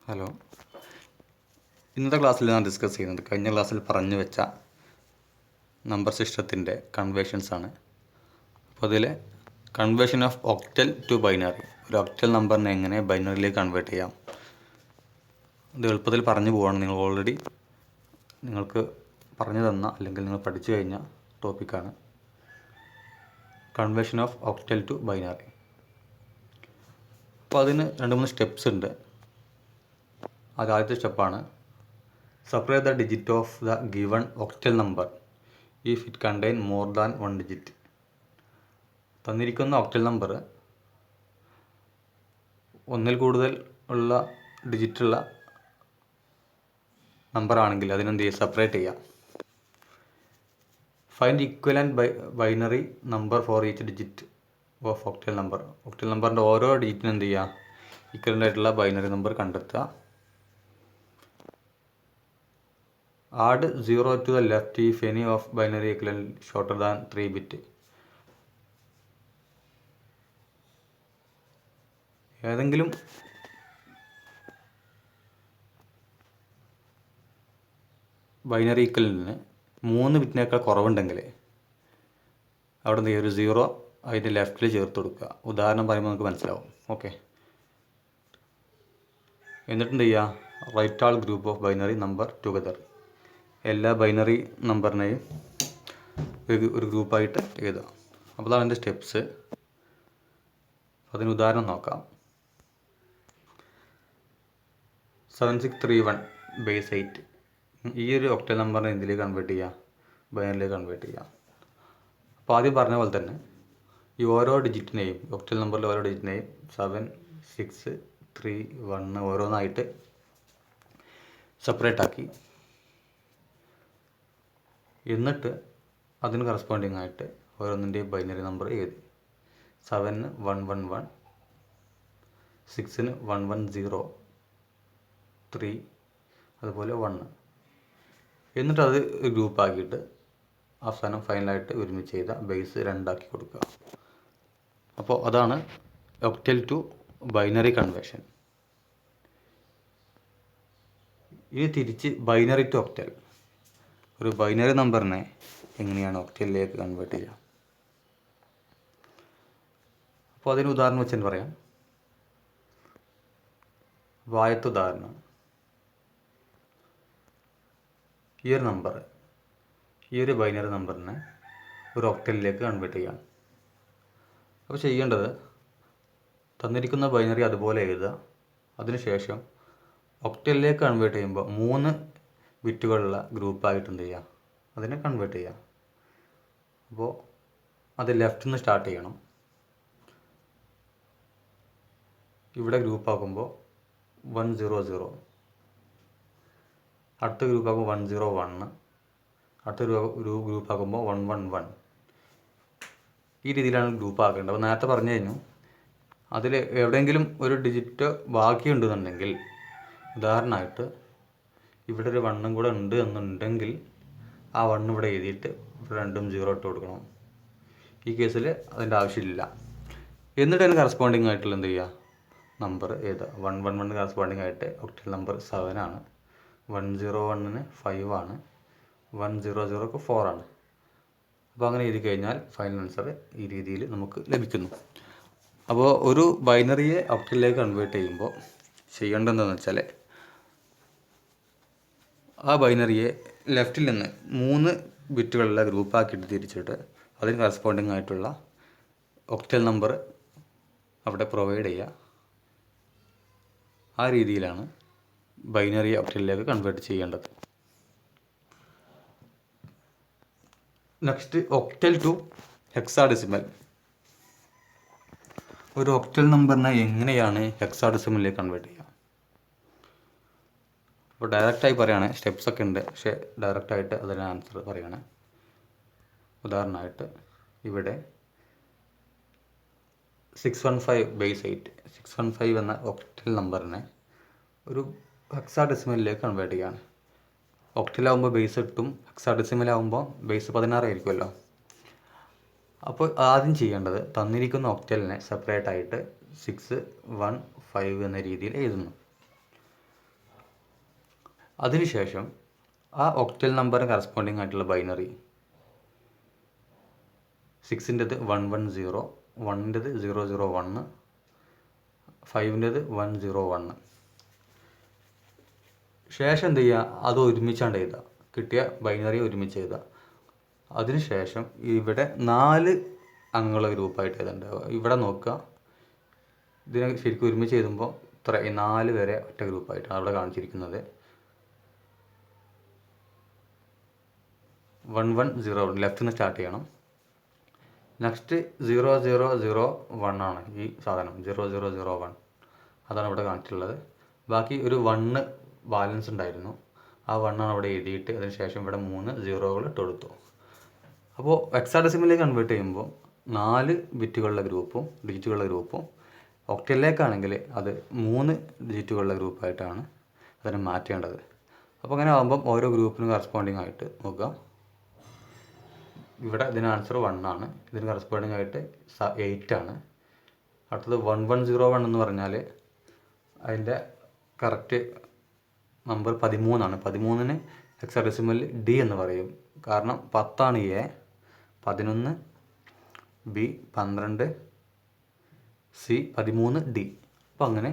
Hello, ഇന്നത്തെ ക്ലാസ്സിൽ ഞാൻ ഡിസ്കസ് ചെയ്യുന്നത് കഴിഞ്ഞ ക്ലാസ്സിൽ പറഞ്ഞു വെച്ച നമ്പർ സിസ്റ്റത്തിൻ്റെ കൺവേർഷൻസാണ്. അപ്പോൾ അതിൽ conversion of octal to binary, ഒരു ഒക്ടൽ നമ്പറിനെ എങ്ങനെ ബൈനറിയിലേക്ക് കൺവേർട്ട് ചെയ്യാം, ഇത് എളുപ്പത്തിൽ പറഞ്ഞു പോവാണ്. നിങ്ങൾക്ക് പറഞ്ഞു തന്ന അല്ലെങ്കിൽ നിങ്ങൾ പഠിച്ചു കഴിഞ്ഞ ടോപ്പിക്കാണ് conversion of octal to binary. അപ്പോൾ അതിന് 2-3 സ്റ്റെപ്സ് ഉണ്ട്. ആദ്യത്തെ സ്റ്റെപ്പാണ് separate the digit of the given octal number if it contain more than 1 digit. തന്നിരിക്കുന്ന ഒക്ടൽ നമ്പർ ഒന്നിൽ കൂടുതൽ ഉള്ള ഡിജിറ്റുള്ള നമ്പറാണെങ്കിൽ അതിനെന്ത് ചെയ്യുക, സെപ്പറേറ്റ് ചെയ്യാം. Find equivalent binary number for each digit of octal number. Octal നമ്പറിൻ്റെ ഓരോ ഡിജിറ്റിനും എന്ത് ചെയ്യുക, ഇക്വലൻ്റ് ആയിട്ടുള്ള ബൈനറി നമ്പർ കണ്ടെത്തുക. Add 0 to the left if any of binary equivalent shorter than 3 bit. ഏതെങ്കിലും ബൈനറി ഈക്വലൻറ്റിന് 3 ബിറ്റിനേക്കാൾ കുറവുണ്ടെങ്കിൽ അവിടെ എന്ത് ചെയ്യുക, ഒരു 0 അതിൻ്റെ ലെഫ്റ്റിൽ ചേർത്ത് കൊടുക്കുക. ഉദാഹരണം പറയുമ്പോൾ നമുക്ക് മനസ്സിലാവും. ഓക്കെ, എന്നിട്ട് എന്ത് ചെയ്യുക, write all group of binary number together. എല്ലാ ബൈനറി നമ്പറിനെയും ഒരു ഗ്രൂപ്പായിട്ട് എഴുതുക. അപ്പോൾ അതാണ് എൻ്റെ സ്റ്റെപ്സ്. അതിന് ഉദാഹരണം നോക്കാം. 7631 ബേസ് 8 ഈ ഒരു ഒക്ടൽ നമ്പറിനെ എന്തിലേക്ക് കൺവേർട്ട് ചെയ്യുക, ബൈനറിയിലേക്ക് കൺവേർട്ട് ചെയ്യുക. അപ്പോൾ ആദ്യം പറഞ്ഞ പോലെ തന്നെ ഈ ഓരോ ഡിജിറ്റിനെയും, ഒക്ടൽ നമ്പറിലെ ഓരോ ഡിജിറ്റിനെയും 7, 6, 3, 1 ഓരോന്നായിട്ട് സെപ്പറേറ്റ് ആക്കി. എന്നിട്ട് അതിന് കറസ്പോണ്ടിങ് ആയിട്ട് ഓരോന്നിൻ്റെയും ബൈനറി നമ്പർ എഴുതി. 7-ന് 111, 6-ന് 110, 3 അതുപോലെ 1. എന്നിട്ട് അത് ഒരു ഗ്രൂപ്പാക്കിയിട്ട് അവസാനം ഫൈനലായിട്ട് ഒരുമിച്ച് ചെയ്ത ബേസ് 2 ആക്കി കൊടുക്കുക. അപ്പോൾ അതാണ് ഒക്ടൽ ടു ബൈനറി കൺവേർഷൻ. ഇനി തിരിച്ച് ബൈനറി ടു ഒക്ടൽ, ഒരു ബൈനറി നമ്പറിനെ എങ്ങനെയാണ് ഒക്ടലിലേക്ക് കൺവേർട്ട് ചെയ്യുക. അപ്പോൾ അതിന് ഉദാഹരണം വെച്ച് പറയാം. ആദ്യത്തെ ഉദാഹരണം, ഈ ഒരു നമ്പർ, ഈ ഒരു ബൈനറി നമ്പറിനെ ഒരു ഒക്ടലിലേക്ക് കൺവേർട്ട് ചെയ്യാം. അപ്പോൾ ചെയ്യേണ്ടത്, തന്നിരിക്കുന്ന ബൈനറി അതുപോലെ എഴുതുക. അതിനുശേഷം ഒക്ടലിലേക്ക് കൺവേർട്ട് ചെയ്യുമ്പോൾ 3 ബിറ്റുകളുള്ള ഗ്രൂപ്പായിട്ട് എന്ത് ചെയ്യുക, അതിനെ കൺവേർട്ട് ചെയ്യുക. അപ്പോൾ അത് ലെഫ്റ്റിൽ നിന്ന് സ്റ്റാർട്ട് ചെയ്യണം. ഇവിടെ ഗ്രൂപ്പാക്കുമ്പോൾ 100, അടുത്ത ഗ്രൂപ്പാക്കുമ്പോൾ 101, അടുത്ത ഗ്രൂപ്പാക്കുമ്പോൾ 111. ഈ രീതിയിലാണ് ഗ്രൂപ്പ് ആക്കേണ്ടത്. അപ്പോൾ നേരത്തെ പറഞ്ഞു കഴിഞ്ഞു, അതിൽ എവിടെയെങ്കിലും ഒരു ഡിജിറ്റ് ബാക്കിയുണ്ടെന്നുണ്ടെങ്കിൽ, ഉദാഹരണമായിട്ട് ഇവിടെ ഒരു 1 കൂടെ ഉണ്ട് എന്നുണ്ടെങ്കിൽ ആ 1 ഇവിടെ എഴുതിയിട്ട് ഇവിടെ 2 0 ഇട്ട് കൊടുക്കണം. ഈ കേസിൽ അതിൻ്റെ ആവശ്യമില്ല. എന്നിട്ട് അതിന് കറസ്പോണ്ടിങ് ആയിട്ടുള്ള എന്ത് ചെയ്യുക, നമ്പർ എഴുതുക. 111 കറസ്പോണ്ടിങ് ആയിട്ട് ഒക്ടൽ നമ്പർ 7 ആണ്, 101-ന് 5 ആണ്, 100-ക്ക് 4 ആണ്. അപ്പോൾ അങ്ങനെ എഴുതി കഴിഞ്ഞാൽ ഫൈനൽ ആൻസർ ഈ രീതിയിൽ നമുക്ക് ലഭിക്കുന്നു. അപ്പോൾ ഒരു ബൈനറിയെ ഒക്ടലിലേക്ക് കൺവേർട്ട് ചെയ്യുമ്പോൾ ചെയ്യേണ്ടതെന്ന് വെച്ചാൽ, ആ ബൈനറിയെ ലെഫ്റ്റിൽ നിന്ന് 3 ബിറ്റുകളുള്ള ഗ്രൂപ്പാക്കിയിട്ട് തിരിച്ചിട്ട് അതിന് കറസ്പോണ്ടിങ് ആയിട്ടുള്ള ഒക്ടൽ നമ്പർ അവിടെ പ്രൊവൈഡ് ചെയ്യുക. ആ രീതിയിലാണ് ബൈനറി ഒക്ടലിലേക്ക് കൺവേർട്ട് ചെയ്യേണ്ടത്. Next, octal to hexadecimal. ഒരു ഒക്ടൽ നമ്പറിനെ എങ്ങനെയാണ് ഹെക്സാഡെസിമലിലേക്ക് കൺവേർട്ട് ചെയ്യുക. അപ്പോൾ ഡയറക്റ്റായി പറയുകയാണെങ്കിൽ സ്റ്റെപ്സ് ഒക്കെ ഉണ്ട്, പക്ഷേ ഡയറക്റ്റായിട്ട് അതിന് ആൻസർ പറയുകയാണ്. ഉദാഹരണമായിട്ട് ഇവിടെ 615 ബേസ് 8, 615 എന്ന ഒക്ടൽ നമ്പറിനെ ഒരു ഹെക്സാഡെസിമലിലേക്ക് കൺവേർട്ട് ചെയ്യുകയാണ്. ഒക്ടലാവുമ്പോൾ ബേസ് 8ഉം ഹെക്സാഡെസിമലാവുമ്പോൾ ബേസ് 16 ആയിരിക്കുമല്ലോ. അപ്പോൾ ആദ്യം ചെയ്യേണ്ടത്, തന്നിരിക്കുന്ന ഒക്ടലിനെ സെപ്പറേറ്റ് ആയിട്ട് 6, 1, 5 എന്ന രീതിയിൽ എഴുതുന്നു. അതിനുശേഷം ആ ഒക്ടൽ നമ്പറിന് കറസ്പോണ്ടിങ് ആയിട്ടുള്ള ബൈനറി 6-ൻ്റെത് 110, 1-ൻ്റെത് 001, 5-ൻ്റെത് 101. ശേഷം എന്ത് ചെയ്യുക, അത് ഒരുമിച്ചാണ്ട് എഴുതുക, കിട്ടിയ ബൈനറി ഒരുമിച്ച് എഴുതുക. അതിനുശേഷം ഇവിടെ 4 അംഗങ്ങളുള്ള ഗ്രൂപ്പായിട്ട് എഴുതേണ്ടത്. ഇവിടെ നോക്കുക, ഇതിനെ ശരിക്കും ഒരുമിച്ച് എഴുതുമ്പോൾ 4 വരെ ഒറ്റ ഗ്രൂപ്പായിട്ടാണ് അവിടെ കാണിച്ചിരിക്കുന്നത്. 1101 ലെഫ്റ്റിൽ നിന്ന് സ്റ്റാർട്ട് ചെയ്യണം. നെക്സ്റ്റ് 0001 ആണ് ഈ സാധനം, 0001 അതാണ് ഇവിടെ കാണിച്ചിട്ടുള്ളത്. ബാക്കി ഒരു 1 ബാലൻസ് ഉണ്ടായിരുന്നു, ആ 1 ആണ് അവിടെ എഴുതിയിട്ട് അതിന് ശേഷം ഇവിടെ 3 സീറോകൾ ഇട്ട് കൊടുത്തു. അപ്പോൾ ഹെക്സാഡെസിമലിലേക്ക് കൺവേർട്ട് ചെയ്യുമ്പോൾ 4 ഡിജിറ്റുകളുടെ ഗ്രൂപ്പും ഒക്ടലിലേക്കാണെങ്കിൽ അത് 3 ഡിജിറ്റുകളുടെ ഗ്രൂപ്പായിട്ടാണ് അതിനെ മാറ്റേണ്ടത്. അപ്പോൾ അങ്ങനെ ആകുമ്പം ഓരോ ഗ്രൂപ്പിനും കറസ്പോണ്ടിങ് ആയിട്ട് നോക്കുക. ഇവിടെ ഇതിന് ആൻസർ 1 ആണ്, ഇതിന് കറസ്പോണ്ടിങ് ആയിട്ട് 8 ആണ്. അടുത്തത് 1101 എന്ന് പറഞ്ഞാൽ അതിൻ്റെ കറക്റ്റ് നമ്പർ 13 ആണ്. 13-ന് ഹെക്സാഡെസിമലിൽ ഡി എന്ന് പറയും, കാരണം 10 എ, 11 ബി, 12 സി, 13 ഡി. അപ്പോൾ അങ്ങനെ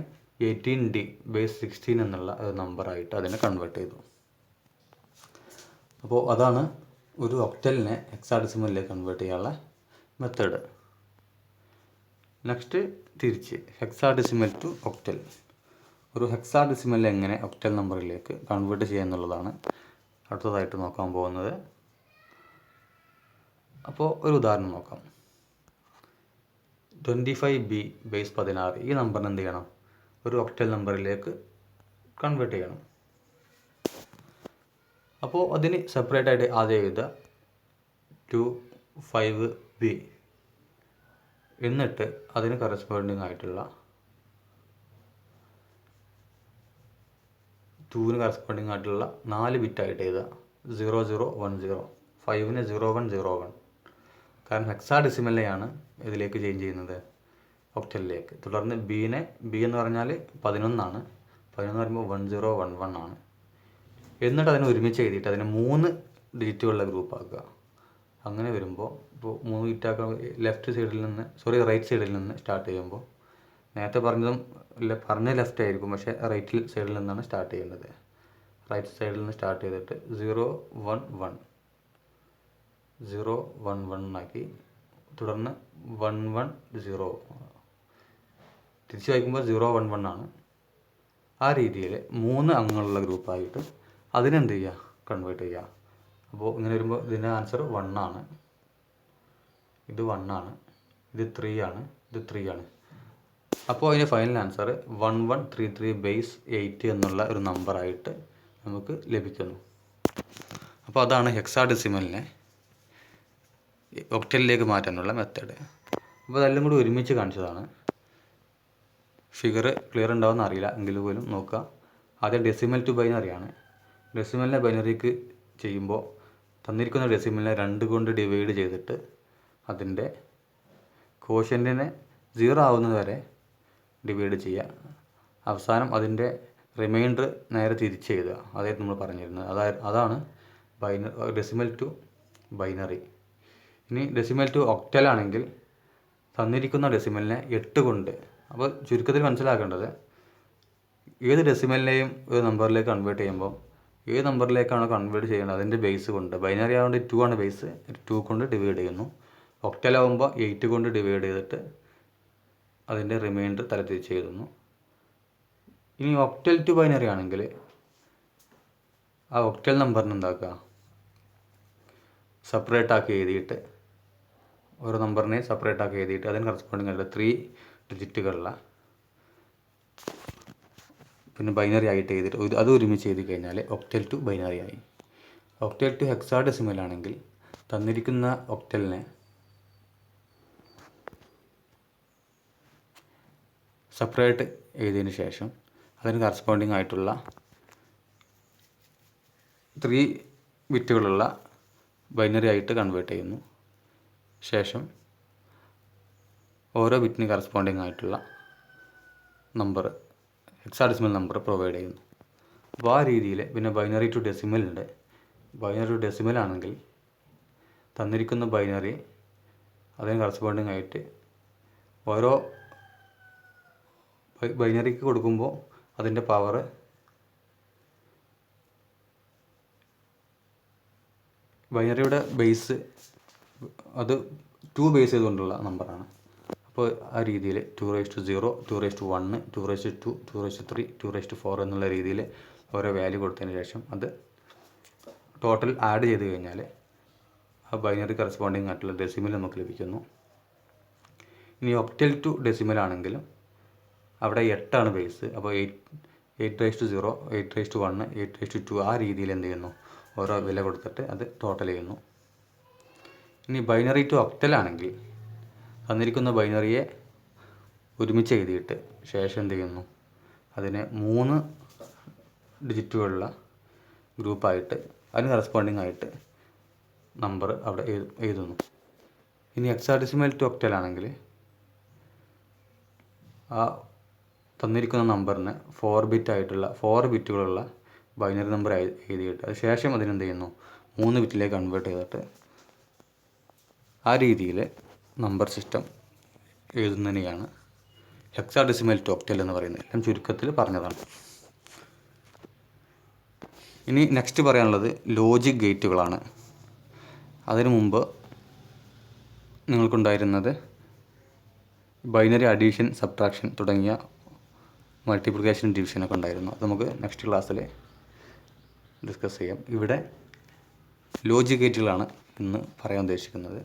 18D ബേസ് 16 എന്നുള്ള ഒരു നമ്പറായിട്ട് അതിനെ കൺവേർട്ട് ചെയ്തു. അപ്പോൾ അതാണ് ഒരു ഒക്ടലിനെ ഹെക്സാഡെസിമലിലേക്ക് കൺവേർട്ട് ചെയ്യാനുള്ള മെത്തേഡ്. നെക്സ്റ്റ് തിരിച്ച് ഹെക്സാഡെസിമൽ ടു ഒക്ടൽ. ഒരു ഹെക്സാഡെസിമലിൽ എങ്ങനെ ഒക്ടൽ നമ്പറിലേക്ക് കൺവേർട്ട് ചെയ്യുക എന്നുള്ളതാണ് അടുത്തതായിട്ട് നോക്കാൻ പോകുന്നത്. അപ്പോൾ ഒരു ഉദാഹരണം നോക്കാം. 25B ബേസ് 16 ഈ നമ്പറിന് എന്ത് ചെയ്യണം, ഒരു ഒക്ടൽ നമ്പറിലേക്ക് കൺവേർട്ട് ചെയ്യണം. അപ്പോൾ അതിന് സെപ്പറേറ്റ് ആയിട്ട് ആദ്യം എഴുതുക 25B, എന്നിട്ട് അതിന് കറസ്പോണ്ടിങ് ആയിട്ടുള്ള 2-ന് കറസ്പോണ്ടിങ് ആയിട്ടുള്ള 4 ബിറ്റായിട്ട് എഴുതുക 0010, 5-ന് 0101. കാരണം ഹെക്സാഡെസിമലിനെയാണ് ഇതിലേക്ക് ചേഞ്ച് ചെയ്യുന്നത്, ഒക്ടലിലേക്ക്. തുടർന്ന് ബി എന്ന് പറഞ്ഞാൽ 11 ആണ്, 11 പറയുമ്പോൾ 1011 ആണ്. എന്നിട്ട് അതിനെ ഒരുമിച്ച് എഴുതിയിട്ട് അതിനെ 3 ഡിജിറ്റുകളുടെ ഗ്രൂപ്പ് ആക്കുക. അങ്ങനെ വരുമ്പോൾ ഇപ്പോൾ 3 ഡിജിറ്റാക്കുക, റൈറ്റ് സൈഡിൽ നിന്ന് സ്റ്റാർട്ട് ചെയ്യുമ്പോൾ നേരത്തെ പറഞ്ഞ ലെഫ്റ്റ് ആയിരിക്കും, പക്ഷേ റൈറ്റ് സൈഡിൽ നിന്നാണ് സ്റ്റാർട്ട് ചെയ്യേണ്ടത്. റൈറ്റ് സൈഡിൽ നിന്ന് സ്റ്റാർട്ട് ചെയ്തിട്ട് 011 ആക്കി, തുടർന്ന് 110, തിരിച്ച് വായിക്കുമ്പോൾ 011 ആണ്. ആ രീതിയിൽ 3 അംഗങ്ങളുള്ള ഗ്രൂപ്പായിട്ട് അതിനെന്ത് ചെയ്യുക, കൺവേർട്ട് ചെയ്യുക. അപ്പോൾ ഇങ്ങനെ വരുമ്പോൾ ഇതിൻ്റെ ആൻസർ 1 ആണ്, ഇത് 1 ആണ്, ഇത് 3 ആണ്, ഇത് 3 ആണ്. അപ്പോൾ അതിൻ്റെ ഫൈനൽ ആൻസർ 1133 ബേസ് 8 എന്നുള്ള ഒരു നമ്പറായിട്ട് നമുക്ക് ലഭിക്കുന്നു. അപ്പോൾ അതാണ് ഹെക്സാഡെസിമലിനെ ഒക്ടലിലേക്ക് മാറ്റാനുള്ള മെത്തേഡ്. അപ്പോൾ അതെല്ലാം കൂടി ഒരുമിച്ച് കാണിച്ചതാണ്. ഫിഗർ ക്ലിയർ ഉണ്ടാവുമെന്ന് അറിയില്ല, എങ്കിൽ പോലും നോക്കുക. ആദ്യം ഡെസിമൽ ടു ബൈനറിയാണ്. ഡെസിമലിനെ ബൈനറിക്ക് ചെയ്യുമ്പോൾ തന്നിരിക്കുന്ന ഡെസിമലിനെ 2 കൊണ്ട് ഡിവൈഡ് ചെയ്തിട്ട് അതിൻ്റെ കോഷ്യൻറ്റിനെ 0 ആവുന്നത് വരെ ഡിവൈഡ് ചെയ്യുക. അവസാനം അതിൻ്റെ റിമൈൻഡർ നേരെ തിരിച്ച് എഴുതുക. അതായത് നമ്മൾ പറഞ്ഞിരുന്നത് അതാണ് ഡെസിമൽ ടു ബൈനറി. ഇനി ഡെസിമൽ ടു ഒക്ടലാണെങ്കിൽ തന്നിരിക്കുന്ന ഡെസിമലിനെ 8 കൊണ്ട്, അപ്പോൾ ചുരുക്കത്തിൽ മനസ്സിലാക്കേണ്ടത് ഏത് ഡെസിമലിനെയും ഒരു നമ്പറിലേക്ക് കൺവേർട്ട് ചെയ്യുമ്പോൾ ഏത് നമ്പറിലേക്കാണോ കൺവേർട്ട് ചെയ്യുന്നത് അതിൻ്റെ ബേസ് കൊണ്ട്, ബൈനറി ആവുകൊണ്ട് 2 ആണ് ബേസ്, 2 കൊണ്ട് ഡിവൈഡ് ചെയ്യുന്നു. ഒക്ടലാവുമ്പോൾ 8 കൊണ്ട് ഡിവൈഡ് ചെയ്തിട്ട് അതിൻ്റെ റിമൈൻഡർ തലതിരിച്ച് എഴുതുന്നു. ഇനി ഒക്ടൽ ടു ബൈനറി ആണെങ്കിൽ ആ ഒക്ടൽ നമ്പറിന് എന്താക്കുക, സെപ്പറേറ്റ് ആക്കി എഴുതിയിട്ട് ഓരോ നമ്പറിനെ സെപ്പറേറ്റ് ആക്കി എഴുതിയിട്ട് അതിന് കറസ്പോണ്ടിങ് ആയിട്ട് 3 ഡിജിറ്റുകളുള്ള പിന്നെ ബൈനറി ആയിട്ട് എഴുതിയിട്ട് അത് ഒരുമിച്ച് എഴുതി കഴിഞ്ഞാൽ ഒക്ടൽ ടു ബൈനറി ആയി. ഒക്ടൽ ടു ഹെക്സാഡെസിമൽ ആണെങ്കിൽ തന്നിരിക്കുന്ന ഒക്ടലിനെ സെപ്പറേറ്റ് എഴുതിയതിന് ശേഷം അതിന് കറസ്പോണ്ടിങ് ആയിട്ടുള്ള 3 ബിറ്റുകളുള്ള ബൈനറി ആയിട്ട് കൺവേർട്ട് ചെയ്യുന്നു. ശേഷം ഓരോ ബിറ്റിന് കറസ്പോണ്ടിങ് ആയിട്ടുള്ള നമ്പർ, ഹെക്സാഡെസിമൽ നമ്പർ പ്രൊവൈഡ് ചെയ്യുന്നു. അപ്പോൾ ആ രീതിയിൽ പിന്നെ ബൈനറി ടു ഡെസിമൽ ഉണ്ട്. ബൈനറി ടു ഡെസിമൽ ആണെങ്കിൽ തന്നിരിക്കുന്ന ബൈനറി അതിന് കറസ്പോണ്ടിങ് ആയിട്ട് ഓരോ ബൈനറിക്ക് കൊടുക്കുമ്പോൾ അതിൻ്റെ പവർ ബൈനറിയുടെ ബേസ് അത് 2 ബേസ് ചെയ്തുകൊണ്ടുള്ള നമ്പറാണ്. അപ്പോൾ ആ രീതിയിൽ 2⁻0, 2⁻1, 2⁻2, 2⁻3, 2⁻4 എന്നുള്ള രീതിയിൽ ഓരോ വാല്യൂ കൊടുത്തതിന് ശേഷം അത് ടോട്ടൽ ആഡ് ചെയ്ത് കഴിഞ്ഞാൽ ആ ബൈനറി കറസ്പോണ്ടിങ് ആയിട്ടുള്ള ഡെസിമൽ നമുക്ക് ലഭിക്കുന്നു. ഇനി ഒക്ടൽ ടു ഡെസിമൽ ആണെങ്കിലും അവിടെ 8 ആണ് ബേസ്. അപ്പോൾ 8⁻0, 8⁻1, 8⁻2 ആ രീതിയിൽ എന്ത് ചെയ്യുന്നു, ഓരോ വില കൊടുത്തിട്ട് അത് ടോട്ടൽ ചെയ്യുന്നു. ഇനി ബൈനറി ടു ഒക്ടൽ ആണെങ്കിൽ തന്നിരിക്കുന്ന ബൈനറിയെ ഒരുമിച്ച് എഴുതിയിട്ട് ശേഷം എന്ത് ചെയ്യുന്നു, അതിനെ 3 ഡിജിറ്റുകളുള്ള ഗ്രൂപ്പായിട്ട് അതിന് കറസ്പോണ്ടിങ് ആയിട്ട് നമ്പർ അവിടെ എഴുതുന്നു. ഇനി ഹെക്സാഡെസിമൽ ടു ഒക്ടൽ ആണെങ്കിൽ ആ തന്നിരിക്കുന്ന നമ്പറിന് 4 ബിറ്റുകളുള്ള ബൈനറി നമ്പർ എഴുതിയിട്ട് അത് ശേഷം അതിനെന്ത് ചെയ്യുന്നു 3 ബിറ്റിലേക്ക് കൺവേർട്ട് ചെയ്തിട്ട് ആ രീതിയിൽ നമ്പർ സിസ്റ്റം എഴുതുന്നതിനെയാണ് ഹെക്സാഡെസിമൽ ടു ഒക്ടൽ എന്ന് പറയുന്നത്. എല്ലാം ചുരുക്കത്തിൽ പറഞ്ഞതാണ്. ഇനി നെക്സ്റ്റ് പറയാനുള്ളത് ലോജിക് ഗേറ്റുകളാണ്. അതിനു മുമ്പ് നിങ്ങൾക്കുണ്ടായിരുന്നത് ബൈനറി അഡീഷൻ, സബ്ട്രാക്ഷൻ തുടങ്ങിയ മൾട്ടിപ്ലിക്കേഷൻ, ഡിവിഷനൊക്കെ ഉണ്ടായിരുന്നു. അത് നമുക്ക് നെക്സ്റ്റ് ക്ലാസ്സിൽ ഡിസ്കസ് ചെയ്യാം. ഇവിടെ ലോജിക് ഗേറ്റുകളാണ് ഇന്ന് പറയാൻ ഉദ്ദേശിക്കുന്നത്.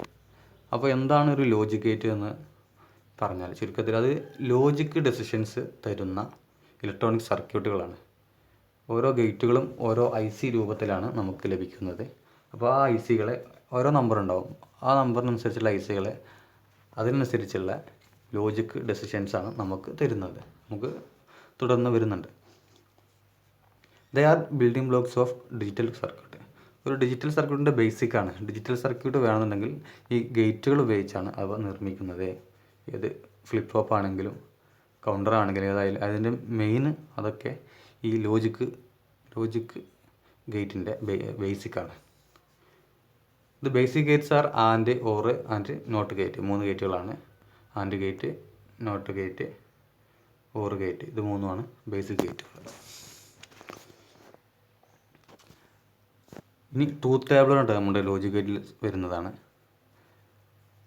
അപ്പോൾ എന്താണ് ഒരു ലോജിക് ഗേറ്റ് എന്ന് പറഞ്ഞാൽ ചുരുക്കത്തിൽ അത് ലോജിക് ഡെസിഷൻസ് തരുന്ന ഇലക്ട്രോണിക് സർക്യൂട്ടുകളാണ്. ഓരോ ഗേറ്റുകളും ഓരോ IC രൂപത്തിലാണ് നമുക്ക് ലഭിക്കുന്നത്. അപ്പോൾ ആ ICകളെ ഓരോ നമ്പർ ഉണ്ടാവും. ആ നമ്പറിനനുസരിച്ചുള്ള ICകളെ അതിനനുസരിച്ചുള്ള ലോജിക് ഡെസിഷൻസാണ് നമുക്ക് തരുന്നത്. നമുക്ക് തുടർന്ന് വരുന്നുണ്ട്. They are building blocks of digital circuit. ഒരു ഡിജിറ്റൽ സർക്യൂട്ടിൻ്റെ ബേസിക്കാണ്. ഡിജിറ്റൽ സർക്യൂട്ട് വേണമെന്നുണ്ടെങ്കിൽ ഈ ഗേറ്റുകൾ ഉപയോഗിച്ചാണ് അവ നിർമ്മിക്കുന്നത്. ഏത് ഫ്ലിപ്പ് ഫ്ലോപ്പ് ആണെങ്കിലും കൗണ്ടർ ആണെങ്കിലും ഏതായാലും അതിൻ്റെ മെയിൻ അതൊക്കെ ഈ ലോജിക് ഗേറ്റിൻ്റെ ബേസിക്കാണ്. ഇത് basic gates are and, or and not gate. 3 ഗേറ്റുകളാണ്. And gate, not gate, or gate. ഇത് 3ആണ് ബേസിക് ഗേറ്റുകൾ. ഇനി ട്രൂത്ത് ടേബിൾ ഉണ്ട് നമ്മുടെ ലോജിക് ഗേറ്റിൽ വരുന്നതാണ്.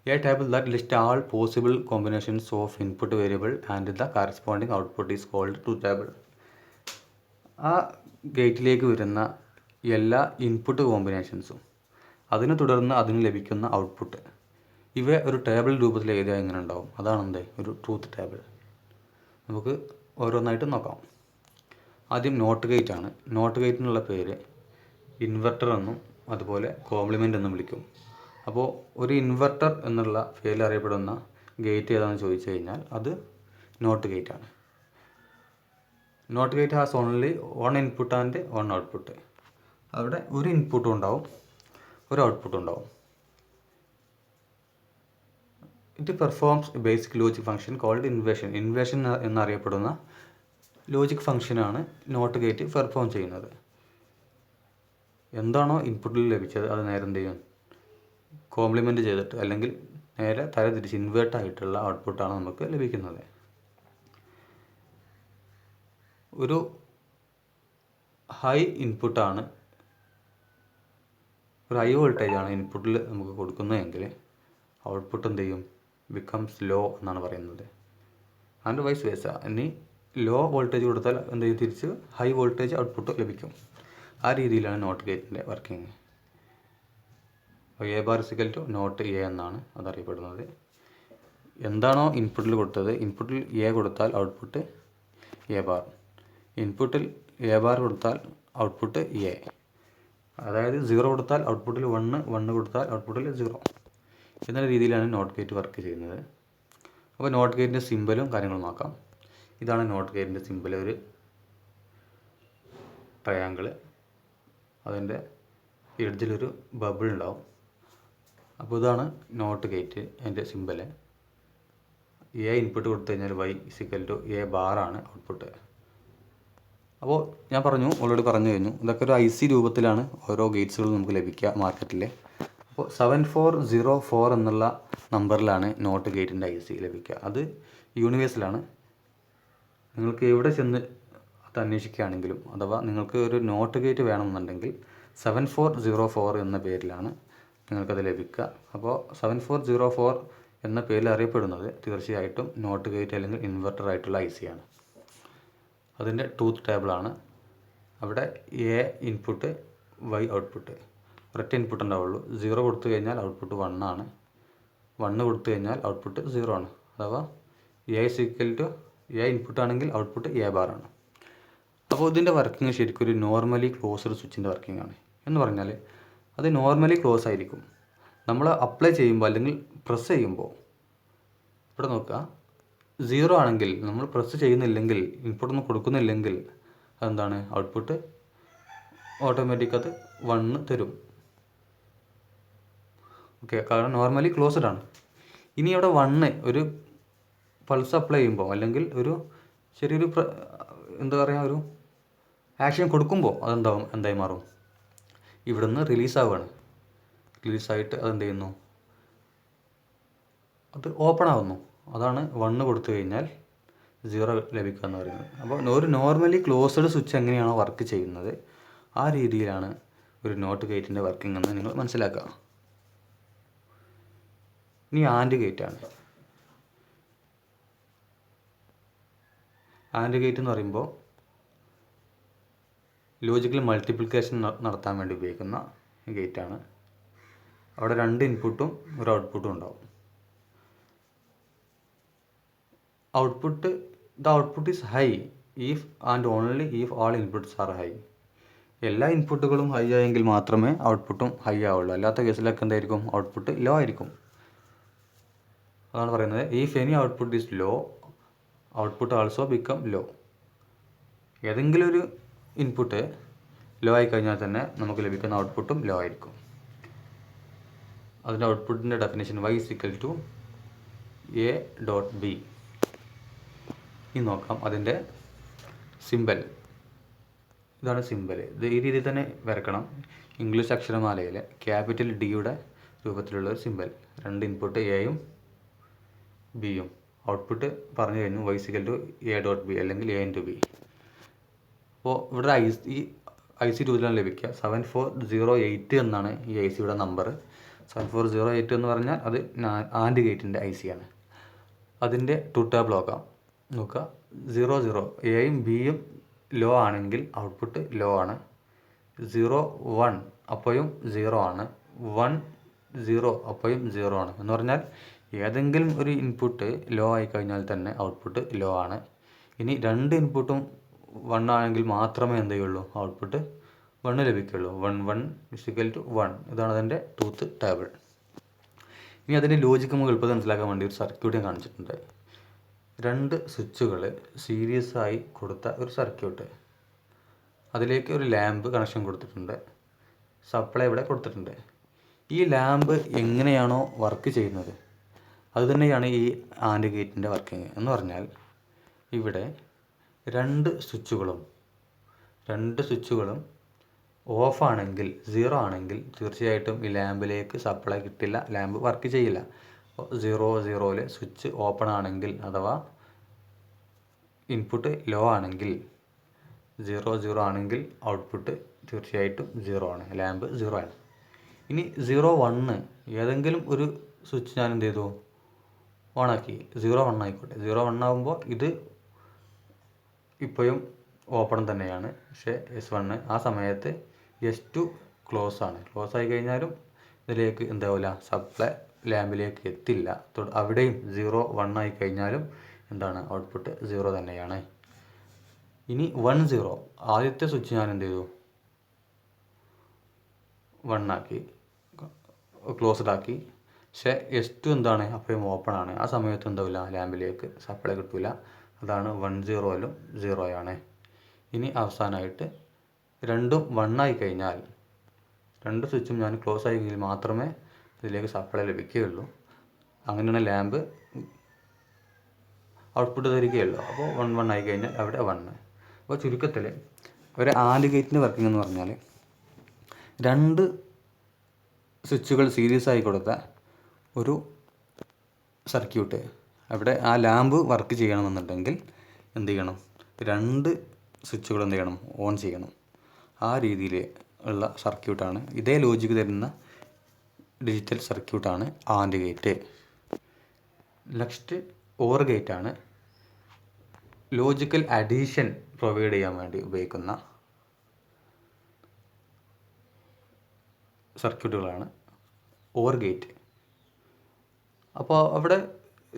A table that list all possible combinations of input variable and the corresponding output is called truth table. ആ ഗേറ്റിലേക്ക് വരുന്ന എല്ലാ ഇൻപുട്ട് കോമ്പിനേഷൻസും അതിനെ തുടർന്ന് അതിന് ലഭിക്കുന്ന ഔട്ട്പുട്ട് ഇവ ഒരു ടേബിൾ രൂപത്തിൽ എഴുതിയാൽ എങ്ങനെ ഉണ്ടാവും, അതാണ് എന്ത് ഒരു ട്രൂത്ത് ടേബിൾ. നമുക്ക് ഓരോന്നായിട്ട് നോക്കാം. ആദ്യം നോട്ട് ഗേറ്റ് ആണ്. നോട്ട് ഗേറ്റിനുള്ള പേര് ഇൻവെർട്ടർ എന്നും അതുപോലെ കോംപ്ലിമെൻ്റ് എന്നും വിളിക്കും. അപ്പോൾ ഒരു ഇൻവെർട്ടർ എന്നുള്ള പേരിൽ അറിയപ്പെടുന്ന ഗേറ്റ് ഏതാണെന്ന് ചോദിച്ചു കഴിഞ്ഞാൽ അത് നോട്ട് ഗേറ്റ് ആണ്. Not gate has only 1 input and 1 output. അവിടെ ഒരു ഇൻപുട്ടും ഉണ്ടാവും, ഒരു ഔട്ട്പുട്ടും ഉണ്ടാവും. It performs basic logic function called inversion. Inversion എന്നറിയപ്പെടുന്ന ലോജിക് ഫംഗ്ഷനാണ് നോട്ട് ഗേറ്റ് പെർഫോം ചെയ്യുന്നത്. എന്താണോ ഇൻപുട്ടിൽ ലഭിച്ചത് അത് നേരെ എന്ത് ചെയ്യും, കോംപ്ലിമെൻറ്റ് ചെയ്തിട്ട് അല്ലെങ്കിൽ നേരെ തരംതിരിച്ച് ഇൻവേർട്ടായിട്ടുള്ള ഔട്ട്പുട്ടാണ് നമുക്ക് ലഭിക്കുന്നത്. ഒരു ഹൈ ഇൻപുട്ടാണ്, ഒരു ഹൈ വോൾട്ടേജാണ് ഇൻപുട്ടിൽ നമുക്ക് കൊടുക്കുന്നതെങ്കിൽ ഔട്ട്പുട്ട് എന്ത് ചെയ്യും, ബിക്കംസ് ലോ എന്നാണ് പറയുന്നത്. And vice versa. ഇനി ലോ വോൾട്ടേജ് കൊടുത്താൽ എന്ത് ചെയ്യും, തിരിച്ച് ഹൈ വോൾട്ടേജ് ഔട്ട്പുട്ട് ലഭിക്കും. ആ രീതിയിലാണ് നോട്ട് ഗേറ്റിൻ്റെ working. A bar is equal to not A എന്നാണ് അതറിയപ്പെടുന്നത്. എന്താണോ ഇൻപുട്ടിൽ കൊടുത്തത്, ഇൻപുട്ടിൽ എ കൊടുത്താൽ ഔട്ട്പുട്ട് എ ബാർ, ഇൻപുട്ടിൽ എ ബാർ കൊടുത്താൽ ഔട്ട്പുട്ട് എ. അതായത് 0 കൊടുത്താൽ ഔട്ട്പുട്ടിൽ 1, 1 കൊടുത്താൽ ഔട്ട്പുട്ടിൽ 0 എന്ന രീതിയിലാണ് നോട്ട് ഗേറ്റ് വർക്ക് ചെയ്യുന്നത്. അപ്പോൾ നോട്ട് ഗേറ്റിൻ്റെ സിമ്പലും കാര്യങ്ങളും നോക്കാം. ഇതാണ് നോട്ട് ഗേറ്റിൻ്റെ സിമ്പൽ, ഒരു ട്രയാങ്കിള്, അതിൻ്റെ എഡ്ജിലൊരു ബബിൾ ഉണ്ടാവും. അപ്പോൾ ഇതാണ് നോട്ട് ഗേറ്റ്, അതിൻ്റെ സിമ്പല്. എ ഇൻപുട്ട് കൊടുത്തു കഴിഞ്ഞാൽ y ഇസിക്കൽ ടു എ ബാറാണ് ഔട്ട്പുട്ട്. അപ്പോൾ ഞാൻ ഓൾറെഡി പറഞ്ഞു കഴിഞ്ഞു, ഇതൊക്കെ ഒരു IC രൂപത്തിലാണ് ഓരോ ഗേറ്റ്സുകളും നമുക്ക് ലഭിക്കുക മാർക്കറ്റിൽ. അപ്പോൾ 7404 എന്നുള്ള നമ്പറിലാണ് നോട്ട് ഗേറ്റിൻ്റെ IC ലഭിക്കുക. അത് യൂണിവേഴ്സലാണ്. നിങ്ങൾക്ക് എവിടെ ചെന്ന് അത് അന്വേഷിക്കുകയാണെങ്കിലും, അഥവാ നിങ്ങൾക്ക് ഒരു നോട്ട് ഗേറ്റ് വേണമെന്നുണ്ടെങ്കിൽ 7404 എന്ന പേരിലാണ് നിങ്ങൾക്കത് ലഭിക്കുക. അപ്പോൾ 7404 എന്ന പേരിൽ അറിയപ്പെടുന്നത് തീർച്ചയായിട്ടും നോട്ട് ഗേറ്റ് അല്ലെങ്കിൽ ഇൻവെർട്ടർ ആയിട്ടുള്ള IC ആണ്. അതിൻ്റെ ട്രൂത്ത് ടേബിളാണ്. അവിടെ A ഇൻപുട്ട്, Y ഔട്ട്പുട്ട്, ഒരൊറ്റ ഇൻപുട്ട് ഉണ്ടാവുള്ളൂ. 0 കൊടുത്തു കഴിഞ്ഞാൽ ഔട്ട്പുട്ട് 1 ആണ്, 1 കൊടുത്തു കഴിഞ്ഞാൽ ഔട്ട്പുട്ട് 0 ആണ്. അഥവാ A ഇൻപുട്ട് ആണെങ്കിൽ ഔട്ട്പുട്ട് A ബാർ ആണ്. അപ്പോൾ ഇതിൻ്റെ വർക്കിംഗ് ശരിക്കും ഒരു നോർമലി ക്ലോസ്ഡ് സ്വിച്ചിൻ്റെ വർക്കിംഗ് ആണ്. എന്ന് പറഞ്ഞാൽ അത് നോർമലി ക്ലോസ് ആയിരിക്കും. നമ്മൾ അപ്ലൈ ചെയ്യുമ്പോൾ അല്ലെങ്കിൽ പ്രസ് ചെയ്യുമ്പോൾ, ഇവിടെ നോക്കുക, 0 ആണെങ്കിൽ, നമ്മൾ പ്രസ് ചെയ്യുന്നില്ലെങ്കിൽ, ഇൻപുട്ടൊന്നും കൊടുക്കുന്നില്ലെങ്കിൽ അതെന്താണ്, ഔട്ട്പുട്ട് ഓട്ടോമാറ്റിക് അത് 1 തരും. ഓക്കെ, കാരണം നോർമലി ക്ലോസ്ഡ് ആണ്. ഇനി ഇവിടെ 1 ഒരു പൾസ് അപ്ലൈ ചെയ്യുമ്പോൾ അല്ലെങ്കിൽ ഒരു ചെറിയൊരു എന്താ പറയുക, ഒരു ആക്ഷൻ കൊടുക്കുമ്പോൾ എന്തായി മാറും, ഇവിടുന്ന് റിലീസാവുകയാണ്. റിലീസായിട്ട് അതെന്ത് ചെയ്യുന്നു, അത് ഓപ്പൺ ആവുന്നു. അതാണ് 1 കൊടുത്തു കഴിഞ്ഞാൽ 0 ലഭിക്കുക എന്ന് പറയുന്നത്. അപ്പോൾ ഒരു നോർമലി ക്ലോസ്ഡ് സ്വിച്ച് എങ്ങനെയാണോ വർക്ക് ചെയ്യുന്നത് ആ രീതിയിലാണ് ഒരു നോട്ട് ഗേറ്റിൻ്റെ വർക്കിംഗ് എന്ന് നിങ്ങൾ മനസ്സിലാക്കുക. ഇനി ആൻഡ് ഗേറ്റാണ്. ആൻഡ് ഗേറ്റ് എന്ന് പറയുമ്പോൾ ലോജിക്കൽ മൾട്ടിപ്ലിക്കേഷൻ നടത്താൻ വേണ്ടി ഉപയോഗിക്കുന്ന ഗേറ്റാണ്. അവിടെ 2 ഇൻപുട്ടും ഒരു ഔട്ട്പുട്ടും ഉണ്ടാവും. the output is high if and only if all inputs are high. എല്ലാ ഇൻപുട്ടുകളും ഹൈ ആയെങ്കിൽ മാത്രമേ ഔട്ട്പുട്ടും ഹൈ ആവുള്ളൂ. അല്ലാത്ത കേസിലൊക്കെ എന്തായിരിക്കും, ഔട്ട്പുട്ട് ലോ ആയിരിക്കും. അതാണ് പറയുന്നത്, if any output is low output also become low. ഏതെങ്കിലും ഒരു ഇൻപുട്ട് ലോ ആയി കഴിഞ്ഞാൽ തന്നെ നമുക്ക് ലഭിക്കുന്ന ഔട്ട്പുട്ടും ലോ ആയിരിക്കും. അതിൻ്റെ ഔട്ട്പുട്ടിൻ്റെ ഡെഫിനേഷൻ y = a.b. ഇനി നോക്കാം അതിൻ്റെ സിമ്പൽ. ഇതാണ് സിമ്പൽ. ഇത് ഈ രീതിയിൽ തന്നെ വരക്കണം. ഇംഗ്ലീഷ് അക്ഷരമാലയിലെ ക്യാപിറ്റൽ ഡിയുടെ രൂപത്തിലുള്ള ഒരു സിമ്പൽ. 2 ഇൻപുട്ട് എയും ബിയും, ഔട്ട്പുട്ട് പറഞ്ഞു കഴിഞ്ഞു y = a.b അല്ലെങ്കിൽ a/b. അപ്പോൾ ഇവിടെ ഈ IC രൂപത്തിലാണ് ലഭിക്കുക. 7408 എന്നാണ് ഈ ICയുടെ നമ്പർ. 7408 എന്ന് പറഞ്ഞാൽ അത് ആൻഡ് ഗേറ്റിൻ്റെ IC ആണ്. അതിൻ്റെ ട്രൂത്ത് ടേബിൾ നോക്കുക. 00 എയും ബിയും ലോ ആണെങ്കിൽ ഔട്ട്പുട്ട് ലോ ആണ്. 01 അപ്പോഴും 0 ആണ്. 10 അപ്പോഴും 0 ആണ്. എന്ന് പറഞ്ഞാൽ ഏതെങ്കിലും ഒരു ഇൻപുട്ട് ലോ ആയി കഴിഞ്ഞാൽ തന്നെ ഔട്ട്പുട്ട് ലോ ആണ്. ഇനി 2 ഇൻപുട്ടും 1 ആണെങ്കിൽ മാത്രമേ എന്ത് ചെയ്യുള്ളൂ, ഔട്ട്പുട്ട് 1 ലഭിക്കുള്ളൂ. 1 = 1. ഇതാണ് അതിൻ്റെ ട്രൂത്ത് ടേബിൾ. ഇനി അതിൻ്റെ ലോജിക്ക് നമുക്ക് എളുപ്പത്തിൽ മനസ്സിലാക്കാൻ വേണ്ടി ഒരു സർക്യൂട്ട് ഞാൻ കാണിച്ചിട്ടുണ്ട്. 2 സ്വിച്ചുകൾ സീരീസ് ആയി കൊടുത്ത ഒരു സർക്യൂട്ട്, അതിലേക്ക് ഒരു ലാമ്പ് കണക്ഷൻ കൊടുത്തിട്ടുണ്ട്, സപ്ലൈ ഇവിടെ കൊടുത്തിട്ടുണ്ട്. ഈ ലാമ്പ് എങ്ങനെയാണോ വർക്ക് ചെയ്യുന്നത് അത് തന്നെയാണ് ഈ ആൻഡ് ഗേറ്റിൻ്റെ വർക്കിംഗ്. എന്ന് പറഞ്ഞാൽ ഇവിടെ 2 സ്വിച്ചുകളും ഓഫാണെങ്കിൽ, 0 ആണെങ്കിൽ തീർച്ചയായിട്ടും ഈ ലാമ്പിലേക്ക് സപ്ലൈ കിട്ടില്ല, ലാമ്പ് വർക്ക് ചെയ്യില്ല. 00 സ്വിച്ച് ഓപ്പൺ ആണെങ്കിൽ, അഥവാ ഇൻപുട്ട് ലോ ആണെങ്കിൽ, 00 ആണെങ്കിൽ ഔട്ട്പുട്ട് തീർച്ചയായിട്ടും 0 ആണ്, ലാമ്പ് 0 ആണ്. ഇനി 01 ഏതെങ്കിലും ഒരു സ്വിച്ച് ഞാൻ എന്ത് ചെയ്തു, ഓണാക്കി. 01 ആയിക്കോട്ടെ. 01 ആകുമ്പോൾ ഇത് ഇപ്പോഴും ഓപ്പൺ തന്നെയാണ്. പക്ഷേ S1 ആ സമയത്ത് S2 ക്ലോസ് ആണ്. ക്ലോസ് ആയി കഴിഞ്ഞാലും ഇതിലേക്ക് എന്താവില്ല, സപ്ലൈ ലാമ്പിലേക്ക് എത്തില്ല. അവിടെയും 01 ആയി കഴിഞ്ഞാലും എന്താണ്, ഔട്ട്പുട്ട് 0 തന്നെയാണ്. ഇനി 10 ആദ്യത്തെ സ്വിച്ച് ഞാൻ എന്ത് ചെയ്തു, 1 ആക്കി, ക്ലോസ്ഡ് ആക്കി. പക്ഷേ S2 എന്താണ്, അപ്പോഴും ഓപ്പൺ ആണ്. ആ സമയത്ത് എന്താവില്ല, ലാമ്പിലേക്ക് സപ്ലൈ കിട്ടില്ല. അതാണ് 10ലും 0 ആണ്. ഇനി അവസാനമായിട്ട് രണ്ടും 1 ആയി കഴിഞ്ഞാൽ, 2 സ്വിച്ചും ഞാൻ ക്ലോസ് ആയെങ്കിൽ മാത്രമേ ഇതിലേക്ക് സപ്ലൈ ലഭിക്കുകയുള്ളൂ. അങ്ങനെയാണ് ലാമ്പ് ഔട്ട്പുട്ട് തരികയുള്ളൂ. അപ്പോൾ 1 ആയി കഴിഞ്ഞാൽ അവിടെ 1. അപ്പോൾ ചുരുക്കത്തിൽ ഒരു ആൻഡ് ഗേറ്റിൻ്റെ വർക്കിംഗ് എന്ന് പറഞ്ഞാൽ രണ്ട് സ്വിച്ചുകൾ സീരീസ് ആയി കൊടുത്ത ഒരു സർക്യൂട്ട്, അവിടെ ആ ലാമ്പ് വർക്ക് ചെയ്യണമെന്നുണ്ടെങ്കിൽ എന്ത് ചെയ്യണം, രണ്ട് സ്വിച്ചുകൾ എന്ത് ചെയ്യണം, ഓൺ ചെയ്യണം. ആ രീതിയിൽ ഉള്ള സർക്യൂട്ടാണ്, ഇതേ ലോജിക്ക് തരുന്ന ഡിജിറ്റൽ സർക്യൂട്ടാണ് ആൻഡ് ഗേറ്റ്. നെക്സ്റ്റ് ഓർ ഗേറ്റാണ്. ലോജിക്കൽ അഡീഷൻ പ്രൊവൈഡ് ചെയ്യാൻ വേണ്ടി ഉപയോഗിക്കുന്ന സർക്യൂട്ടുകളാണ് ഓർ ഗേറ്റ്. അപ്പോൾ അവിടെ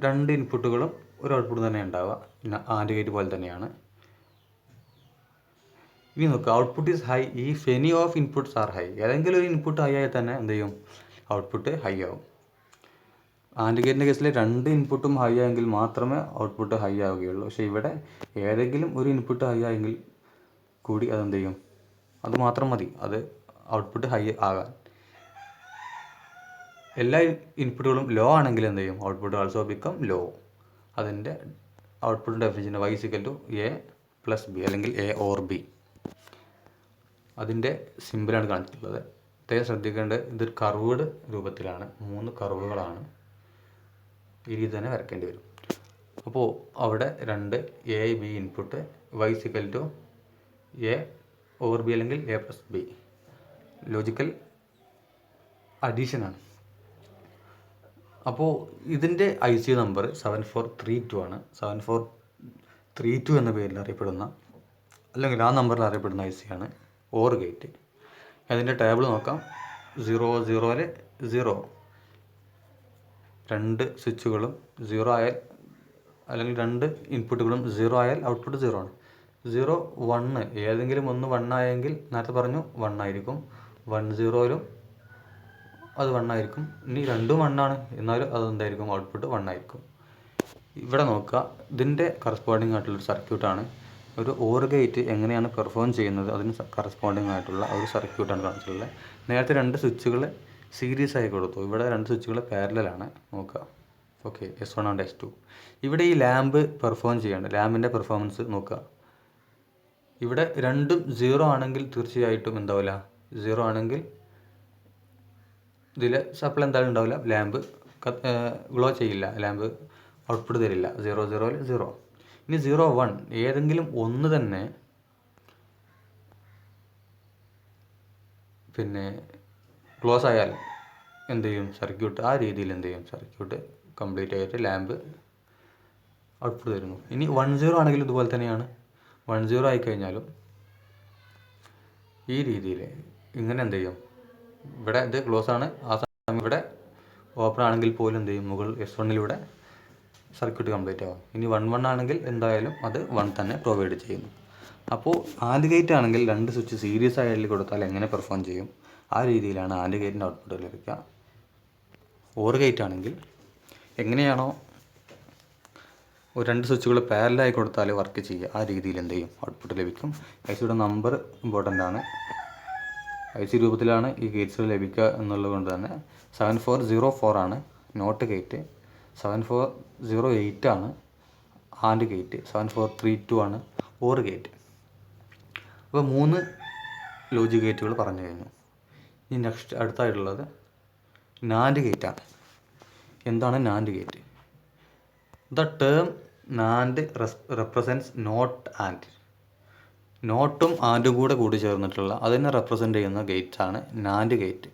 രണ്ട് ഇൻപുട്ടുകളും ഒരു ഔട്ട്പുട്ട് തന്നെ ഉണ്ടാവുക, പിന്നെ ആൻഡ് ഗേറ്റ് പോലെ തന്നെയാണ്. ഇനി നോക്കുക, output is high if any of inputs are high. ഏതെങ്കിലും ഒരു ഇൻപുട്ട് ഹൈ ആയാൽ തന്നെ എന്ത് ചെയ്യും, ഔട്ട്പുട്ട് ഹൈ ആവും. ആൻഡ് ഗേറ്റിൻ്റെ കേസിൽ രണ്ട് ഇൻപുട്ടും ഹൈ ആയെങ്കിൽ മാത്രമേ ഔട്ട്പുട്ട് ഹൈ ആവുകയുള്ളൂ. പക്ഷേ ഇവിടെ ഏതെങ്കിലും ഒരു ഇൻപുട്ട് ഹൈ ആയെങ്കിൽ കൂടി അതെന്ത് ചെയ്യും, അത് മാത്രം മതി അത് ഔട്ട്പുട്ട് ഹൈ ആകാൻ. എല്ലാ ഇൻപുട്ടുകളും ലോ ആണെങ്കിൽ എന്ത് ചെയ്യും, ഔട്ട്പുട്ട് ആൾസോ ബിക്കം ലോ. അതിൻ്റെ ഔട്ട്പുട്ട് ഡെഫിനിഷൻ y = a+b അല്ലെങ്കിൽ a or b. അതിൻ്റെ സിമ്പിളാണ് കാണിച്ചിട്ടുള്ളത്. പ്രത്യേകം ശ്രദ്ധിക്കേണ്ടത്, ഇതൊരു കർവ്ഡ് രൂപത്തിലാണ്, 3 കർവുകളാണ്. ഈ രീതി തന്നെ വരയ്ക്കേണ്ടി വരും. അപ്പോൾ അവിടെ രണ്ട് a, b input, y = a or b അല്ലെങ്കിൽ a+b. ലോജിക്കൽ അഡീഷനാണ്. അപ്പോൾ ഇതിൻ്റെ IC നമ്പർ 7432 ആണ്. 7432 എന്ന പേരിൽ അറിയപ്പെടുന്ന, അല്ലെങ്കിൽ ആ നമ്പറിൽ അറിയപ്പെടുന്ന IC ആണ് ഓർ ഗേറ്റ്. അതിൻ്റെ ടേബിൾ നോക്കാം. 0 0 0, രണ്ട് സ്വിച്ചുകളും 0 ആയാൽ, അല്ലെങ്കിൽ രണ്ട് ഇൻപുട്ടുകളും 0 ആയാൽ ഔട്ട്പുട്ട് 0 ആണ്. 0 1, ഏതെങ്കിലും ഒന്ന് 1 ആയെങ്കിൽ നേരത്തെ പറഞ്ഞു 1 ആയിരിക്കും. 1 0യിലും അത് 1 ആയിരിക്കും. ഇനി രണ്ടും 1 ആണ് എന്നാലും അതെന്തായിരിക്കും, ഔട്ട്പുട്ട് 1 ആയിരിക്കും. ഇവിടെ നോക്കുക, ഇതിൻ്റെ കറസ്പോണ്ടിങ് ആയിട്ടുള്ളൊരു സർക്യൂട്ടാണ്. ഒരു ഓർ ഗേറ്റ് എങ്ങനെയാണ് പെർഫോം ചെയ്യുന്നത് അതിന് കറസ്പോണ്ടിങ് ആയിട്ടുള്ള ഒരു സർക്യൂട്ടാണ് കാണിച്ചിട്ടുള്ളത്. നേരത്തെ രണ്ട് സ്വിച്ചുകൾ സീരീസ് ആയി കൊടുത്തു, ഇവിടെ രണ്ട് സ്വിച്ചുകൾ പാരലലാണ്. നോക്കുക, ഓക്കെ, S1 ആൻഡ് S2. ഇവിടെ ഈ ലാമ്പ് പെർഫോം ചെയ്യേണ്ട, ലാമ്പിൻ്റെ പെർഫോമൻസ് നോക്കുക. ഇവിടെ രണ്ടും 0 ആണെങ്കിൽ തീർച്ചയായിട്ടും എന്താവില്ല, 0 ആണെങ്കിൽ ഇതിൽ സപ്ലൈ എന്തായാലും ഉണ്ടാവില്ല, ലാമ്പ് ഗ്ലോ ചെയ്യില്ല, ലാമ്പ് ഔട്ട്പുട്ട് തരില്ല. 0 0 0. ഇനി 0 1, ഏതെങ്കിലും ഒന്ന് തന്നെ പിന്നെ ക്ലോസ് ആയാൽ എന്ത് ചെയ്യും, സർക്യൂട്ട് ആ രീതിയിൽ എന്ത് ചെയ്യും, സർക്യൂട്ട് കംപ്ലീറ്റ് ആയിട്ട് ലാമ്പ് ഔട്ട്പുട്ട് തരുന്നു. ഇനി 1 0 ആണെങ്കിലും ഇതുപോലെ തന്നെയാണ്. 1 0 ആയിക്കഴിഞ്ഞാലും ഈ രീതിയിൽ ഇങ്ങനെ എന്ത് ചെയ്യും, ഇവിടെ ഇത് ക്ലോസ് ആണ്, ആ സമയം ഇവിടെ ഓപ്പൺ ആണെങ്കിൽ പോലും എന്ത് ചെയ്യും, മുകൾ S1 സർക്യൂട്ട് കംപ്ലീറ്റ് ആവും. ഇനി 1 1 ആണെങ്കിൽ എന്തായാലും അത് 1 തന്നെ പ്രൊവൈഡ് ചെയ്യുന്നു. അപ്പോൾ ആൻഡ് ഗേറ്റ് ആണെങ്കിൽ രണ്ട് സ്വിച്ച് സീരീസ് ആയി കൊടുത്താൽ എങ്ങനെ പെർഫോം ചെയ്യും, ആ രീതിയിലാണ് ആൻഡ് ഗേറ്റിൻ്റെ ഔട്ട്പുട്ട് ലഭിക്കുക. ഓർ ഗേറ്റ് ആണെങ്കിൽ എങ്ങനെയാണോ രണ്ട് സ്വിച്ചുകൾ പാരലായി കൊടുത്താൽ വർക്ക് ചെയ്യുക, ആ രീതിയിൽ എന്ത് ചെയ്യും, ഔട്ട്പുട്ട് ലഭിക്കും. ICയുടെ നമ്പർ ഇമ്പോർട്ടൻ്റ് ആണ്. IC രൂപത്തിലാണ് ഈ ഗേറ്റ്സുകൾ ലഭിക്കുക എന്നുള്ളത് കൊണ്ട് തന്നെ 7404 ആണ് നോട്ട് ഗേറ്റ്, 7408 ആണ് ആൻഡ് ഗേറ്റ്, 7432 ആണ് ഓർ ഗേറ്റ്. അപ്പോൾ 3 ലോജിക് ഗേറ്റുകൾ പറഞ്ഞു കഴിഞ്ഞു. ഇനി നെക്സ്റ്റ് അടുത്തായിട്ടുള്ളത് നാൻഡ് ഗേറ്റാണ്. എന്താണ് NAND gate? The term NAND represents not and. നോട്ടും ആൻഡും കൂടി ചേർന്നിട്ടുള്ള അതിനെ റെപ്രസെൻ്റ് ചെയ്യുന്ന ഗേറ്റാണ് നാൻഡ് ഗേറ്റ്.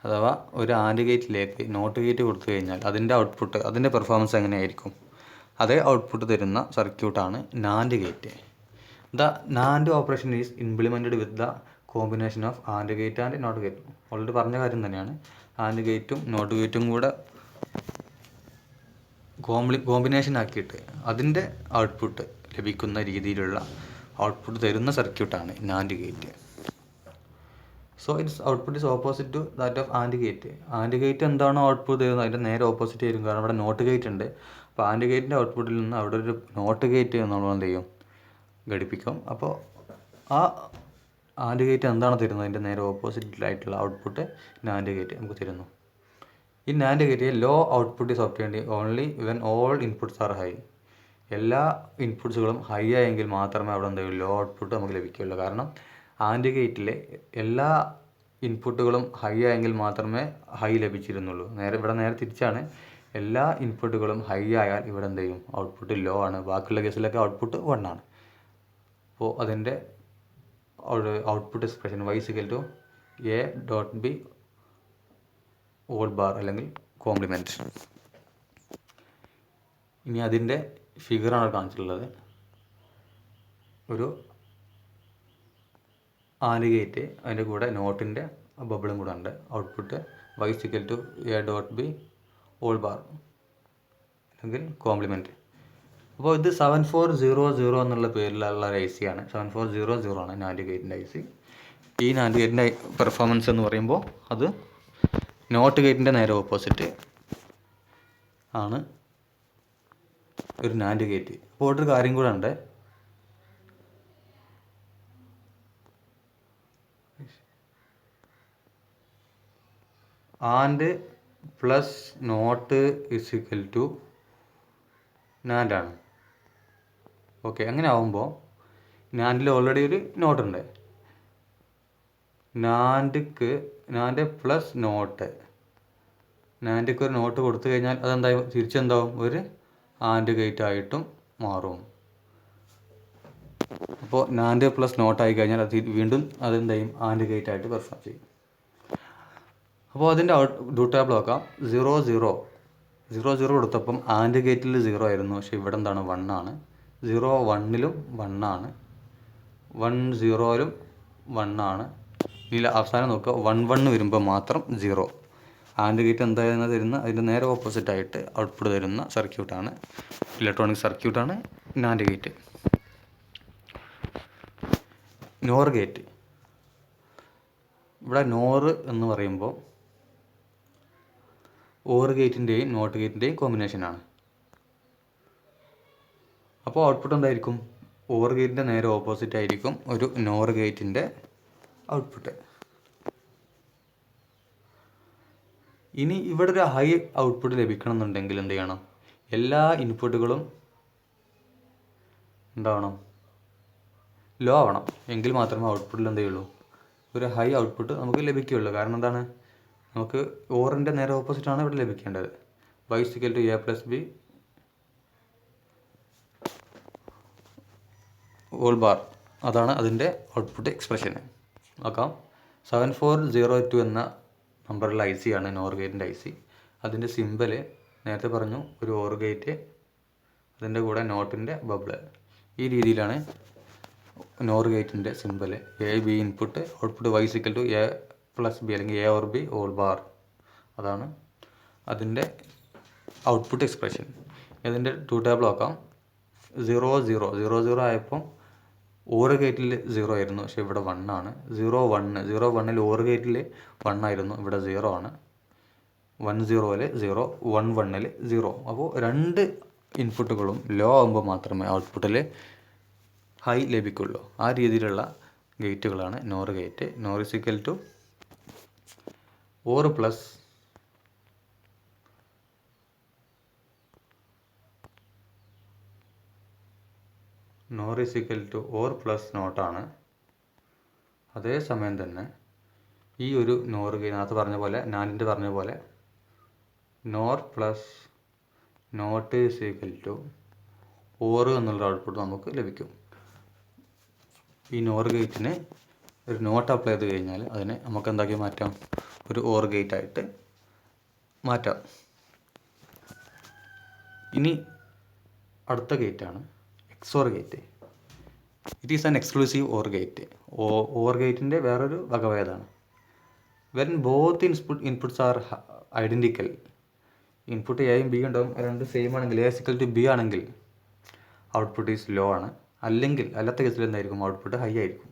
അഥവാ ഒരു ആൻഡ് ഗേറ്റിലേക്ക് നോട്ട് ഗേറ്റ് കൊടുത്തു കഴിഞ്ഞാൽ അതിൻ്റെ ഔട്ട്പുട്ട്, അതിൻ്റെ പെർഫോമൻസ് എങ്ങനെയായിരിക്കും, അതേ ഔട്ട്പുട്ട് തരുന്ന സർക്യൂട്ടാണ് NAND gate. The NAND operation is implemented with the combination of and gate and not gate. Already പറഞ്ഞ കാര്യം തന്നെയാണ്. ആൻഡ് ഗേറ്റും നോട്ട് ഗേറ്റും കൂടെ കോമ്പിനേഷൻ ആക്കിയിട്ട് അതിൻ്റെ ഔട്ട്പുട്ട് ലഭിക്കുന്ന രീതിയിലുള്ള ഔട്ട്പുട്ട് തരുന്ന സർക്യൂട്ടാണ് NAND gate. So its output is opposite to that of and gate. And gate എന്താണോ ഔട്ട്പുട്ട് തരുന്നത് അതിൻ്റെ നേരെ ഓപ്പോസിറ്റ് ആയിരിക്കും. കാരണം അവിടെ നോട്ട് ഗേറ്റ് ഉണ്ട്. അപ്പോൾ ആൻഡ് ഗേറ്റിൻ്റെ ഔട്ട്പുട്ടിൽ നിന്ന് അവിടെ ഒരു നോട്ട് ഗേറ്റ് നമ്മൾ എന്ത് ചെയ്യും, ഘടിപ്പിക്കും. അപ്പോൾ ആ ആൻഡ് ഗേറ്റ് എന്താണ് തരുന്നത് അതിൻ്റെ നേരെ ഓപ്പോസിറ്റിലായിട്ടുള്ള ഔട്ട്പുട്ട് നാൻഡ് ഗേറ്റ് നമുക്ക് തരുന്നു. ഈ NAND gate low output is obtained only when all inputs are high. എല്ലാ ഇൻപുട്സുകളും ഹൈ ആയെങ്കിൽ മാത്രമേ അവിടെ എന്ത് ലോ ഔട്ട്പുട്ട് നമുക്ക് ലഭിക്കുകയുള്ളൂ. കാരണം ആൻഡ് ഗേറ്റിലെ എല്ലാ ഇൻപുട്ടുകളും ഹൈ ആയെങ്കിൽ മാത്രമേ ഹൈ ലഭിച്ചിരുന്നുള്ളൂ. ഇവിടെ നേരെ തിരിച്ചാണ്. എല്ലാ ഇൻപുട്ടുകളും ഹൈ ആയാൽ ഇവിടെ എന്ത് ചെയ്യും, ഔട്ട്പുട്ട് ലോ ആണ്. ബാക്കിയുള്ള കേസിലൊക്കെ ഔട്ട്പുട്ട് 1 ആണ്. അപ്പോൾ അതിൻ്റെ output expression y=a.b all bar അല്ലെങ്കിൽ കോംപ്ലിമെൻറ്റ്. ഇനി അതിൻ്റെ ഫിഗറാണ് കാണിച്ചിട്ടുള്ളത്. ഒരു ആൻഡ് ഗേറ്റ്, അതിൻ്റെ കൂടെ നോട്ടിൻ്റെ ബബിളും കൂടെ ഉണ്ട്. ഔട്ട്പുട്ട് y=a.b ഓൾ ബാർ അല്ലെങ്കിൽ കോംപ്ലിമെൻറ്റ്. അപ്പോൾ ഇത് 7400 എന്നുള്ള പേരിലുള്ള ഒരു IC ആണ്. 7400 ആണ് നാൻഡ് ഗേറ്റിൻ്റെ IC. ഈ നാൻഡ് ഗേറ്റിൻ്റെ പെർഫോമൻസ് എന്ന് പറയുമ്പോൾ അത് നോട്ട് ഗേറ്റിൻ്റെ നേരെ ഓപ്പോസിറ്റ് ആണ് ഒരു നാൻഡ് ഗേറ്റ്. അപ്പോൾ ഒരു കാര്യം കൂടെ ഉണ്ട്. ആൻഡ് പ്ലസ് നോട്ട് = നാൻഡാണ്. ഓക്കെ, അങ്ങനെ ആവുമ്പോൾ നാൻഡിൽ ഓൾറെഡി ഒരു നോട്ടുണ്ട്. നാൻഡ് പ്ലസ് നോട്ട്, നാൻഡിക്ക് ഒരു നോട്ട് കൊടുത്തു കഴിഞ്ഞാൽ അതെന്തായും തിരിച്ചെന്താവും, ഒരു ആൻഡ് ഗേറ്റ് ആയിട്ടും മാറും. അപ്പോൾ നാൻഡ് പ്ലസ് നോട്ട് ആയി കഴിഞ്ഞാൽ അത് വീണ്ടും അതെന്തായും ആൻഡ് ഗേറ്റ് ആയിട്ട് പെർഫോം ചെയ്യും. അപ്പോൾ അതിൻ്റെ ട്രൂത്ത് ടേബിൾ നോക്കാം. 0 കൊടുത്തപ്പം ആൻഡ് ഗേറ്റിൽ 0 ആയിരുന്നു, പക്ഷേ ഇവിടെ എന്താണ് 1 ആണ്. 0 1ലും 1 ആണ്, 1 0ലും 1 ആണ്. ഇതിൽ അവസാനം നോക്കുക, 1 1 വരുമ്പോൾ മാത്രം 0. ആൻഡ് ഗേറ്റ് എന്തായിരുന്നു തരുന്ന, അതിൻ്റെ നേരെ ഓപ്പോസിറ്റ് ആയിട്ട് ഔട്ട്പുട്ട് തരുന്ന സർക്യൂട്ടാണ്, ഇലക്ട്രോണിക് സർക്യൂട്ടാണ് നാൻഡ് ഗേറ്റ്. Nor gate. ഇവിടെ നോറ് എന്ന് പറയുമ്പോൾ ഓർ ഗേറ്റിൻ്റെയും നോട്ട് ഗേറ്റിൻ്റെയും കോമ്പിനേഷനാണ്. അപ്പോൾ ഔട്ട്പുട്ട് എന്തായിരിക്കും, ഓർ ഗേറ്റിൻ്റെ നേരെ ഓപ്പോസിറ്റ് ആയിരിക്കും ഒരു നോർ ഗേറ്റിൻ്റെ ഔട്ട്പുട്ട്. ഇനി ഇവിടെ ഒരു ഹൈ ഔട്ട്പുട്ട് ലഭിക്കണം എന്നുണ്ടെങ്കിൽ എന്ത് ചെയ്യണം, എല്ലാ ഇൻപുട്ടുകളും ഉണ്ടാവണം, ലോ ആവണം. എങ്കിൽ മാത്രമേ ഔട്ട്പുട്ടിൽ എന്ത് ചെയ്യുള്ളൂ, ഒരു ഹൈ ഔട്ട്പുട്ട് നമുക്ക് ലഭിക്കുകയുള്ളൂ. കാരണം എന്താണ്, നമുക്ക് ഓറിൻ്റെ നേരെ ഓപ്പോസിറ്റാണ് ഇവിടെ ലഭിക്കേണ്ടത്. y=a+b ഓൾ ബാർ, അതാണ് അതിൻ്റെ ഔട്ട്പുട്ട് എക്സ്പ്രഷൻ. നോക്കാം. 7402 എന്ന നമ്പറുള്ള IC ആണ് നോർ ഗേറ്റിൻ്റെ IC. അതിൻ്റെ സിമ്പൽ നേരത്തെ പറഞ്ഞു, ഒരു ഓർ ഗേറ്റ്, അതിൻ്റെ കൂടെ നോട്ടിൻ്റെ ബബിള്. ഈ രീതിയിലാണ് നോർ ഗേറ്റിൻ്റെ symbol. A-B input, output y=a+b അല്ലെങ്കിൽ a/b ഓൾ ബാർ, അതാണ് അതിൻ്റെ ഔട്ട്പുട്ട് എക്സ്പ്രഷൻ. ഇതിൻ്റെ ട്രൂത്ത് ടേബിൾ നോക്കാം. 00 ആയപ്പോൾ ഓർ ഗേറ്റിൽ 0 ആയിരുന്നു, പക്ഷേ ഇവിടെ 1 ആണ്. 01ൽ ഓർ ഗേറ്റിൽ 1 ആയിരുന്നു, ഇവിടെ 0 ആണ്. 10ൽ 0, 11ൽ 0. അപ്പോൾ രണ്ട് ഇൻപുട്ടുകളും ലോ ആകുമ്പോൾ മാത്രമേ ഔട്ട്പുട്ടിൽ ഹൈ ലഭിക്കുള്ളൂ. ആ രീതിയിലുള്ള ഗേറ്റുകളാണ് NOR gate. NOR = or plus നോട്ടാണ്. അതേസമയം തന്നെ ഈ ഒരു നോർ ഗേറ്റ് നേരത്തെ പറഞ്ഞ പോലെ, നാൻഡിൻ്റെ പറഞ്ഞ പോലെ, നോർ പ്ലസ് നോട്ട് = ഓർ എന്നുള്ള ഔട്ട്പുട്ട് നമുക്ക് ലഭിക്കും. ഈ നോർ ഗേറ്റിന് ഒരു നോട്ട് അപ്ലൈ ചെയ്ത് കഴിഞ്ഞാൽ അതിനെ നമുക്ക് എന്താക്കി മാറ്റാം, ഒരു ഓർ ഗേറ്റ് ആയിട്ട് മാറ്റാം. ഇനി അടുത്ത ഗേറ്റാണ് XOR gate. It is an exclusive or gate. Or ഗേറ്റിൻ്റെ വേറൊരു വകഭേദമാണ്. When both inputs are identical, input എയും ബി ഉണ്ടാവും, രണ്ട് സെയിം ആണെങ്കിൽ, A=B ആണെങ്കിൽ ഔട്ട്പുട്ട് ഈസ് ലോ ആണ്. അല്ലാത്ത കേസിൽ എന്തായിരിക്കും, ഔട്ട്പുട്ട് ഹൈ ആയിരിക്കും.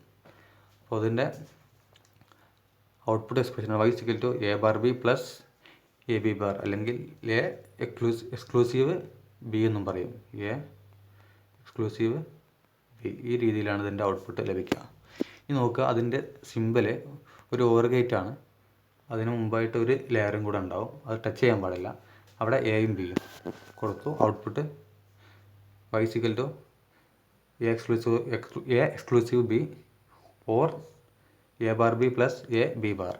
അപ്പോൾ അതിൻ്റെ output expression y=a/b + ab bar, അല്ലെങ്കിൽ A എക്സ്ക്ലൂസീവ് B എന്നും പറയും. A exclusive B. ഈ രീതിയിലാണ് ഇതിൻ്റെ ഔട്ട്പുട്ട് ലഭിക്കുക. ഇനി നോക്കുക, അതിൻ്റെ സിമ്പൽ ഒരു ഓർ ഗേറ്റ് ആണ്. അതിന് മുമ്പായിട്ട് ഒരു ലെയറും കൂടെ ഉണ്ടാവും, അത് ടച്ച് ചെയ്യാൻ പാടില്ല. അവിടെ എയും ബിയും കൊടുത്തു, output y is equal to a exclusive b or a bar b plus a b bar.